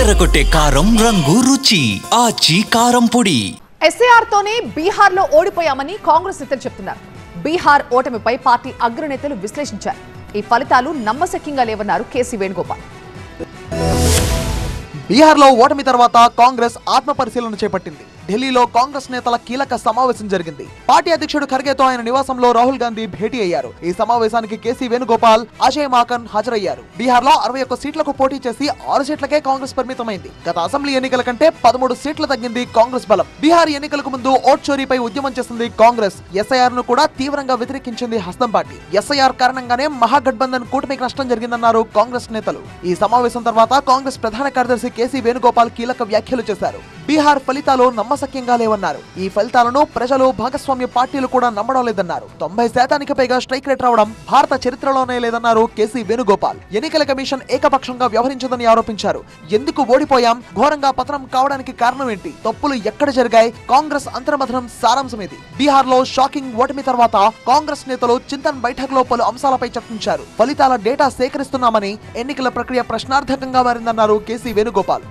అదరగొట్టే కారం రంగు రుచి ఆచి కారం పొడి. ఎస్ఐఆర్ తోనే బీహార్ లో ఓడిపోయామని కాంగ్రెస్ నేతలు చెప్తున్నారు. బీహార్ ఓటమిపై పార్టీ అగ్రనేతలు విశ్లేషించారు. ఈ ఫలితాలు నమ్మశక్యంగా లేవన్నారు కేసీ వేణుగోపాల్. బీహార్లో ఓటమి తర్వాత కాంగ్రెస్ ఆత్మ పరిశీలన చేపట్టింది. ఢిల్లీలో కాంగ్రెస్ నేతల కీలక సమావేశం జరిగింది. పార్టీ అధ్యక్షుడు ఖర్గేతో ఆయన నివాసంలో రాహుల్ గాంధీ భేటీ అయ్యారు. ఈ సమావేశానికి కేసీ వేణుగోపాల్, అజయ్ మాకన్ హాజరయ్యారు. బీహార్లో 61 సీట్లకు పోటీ చేసి 6 సీట్లకే కాంగ్రెస్ పరిమితమైంది. గత అసెంబ్లీ ఎన్నికల కంటే 13 సీట్లు తగ్గింది కాంగ్రెస్ బలం. బీహార్ ఎన్నికలకు ముందు ఓట్ చోరీపై ఉద్యమం చేసింది కాంగ్రెస్. ఎస్ఐఆర్ ను కూడా తీవ్రంగా వ్యతిరేకించింది హస్తం పార్టీ. ఎస్ఐఆర్ కారణంగానే మహాగఠబంధన్ కూటమికి నష్టం జరిగిందన్నారు కాంగ్రెస్ నేతలు. ఈ సమావేశం తర్వాత కాంగ్రెస్ ప్రధాన కార్యదర్శి కేసీ వేణుగోపాల్ కీలక వ్యాఖ్యలు చేశారు. బీహార్ ఫలితాలు నమ్మశక్యంగా లేవన్నారు. ఈ ఫలితాలను ప్రజలు, భాగస్వామ్య పార్టీలు కూడా నమ్మడం లేదన్నారు. 90% పైగా స్ట్రైక్ రేట్ రావడం భారత చరిత్రలోనే లేదన్నారు కేసీ వేణుగోపాల్. ఎన్నికల కమిషన్ ఏకపక్షంగా వ్యవహరించిందని ఆరోపించారు. ఎందుకు ఓడిపోయాం, ఘోరంగా పతనం కావడానికి కారణం ఏంటి, తప్పులు ఎక్కడ జరిగాయి, కాంగ్రెస్ అంతర్మథనం సారాంశం ఇది. బీహార్ లో షాకింగ్ ఓటమి తర్వాత కాంగ్రెస్ నేతలు చింతన్ బైఠక్ లో పలు అంశాలపై చర్చించారు. ఫలితాల డేటా సేకరిస్తున్నామని, ఎన్నికల ప్రక్రియ ప్రశ్నార్థకంగా మారిందన్నారు కేసీ వేణుగోపాల్.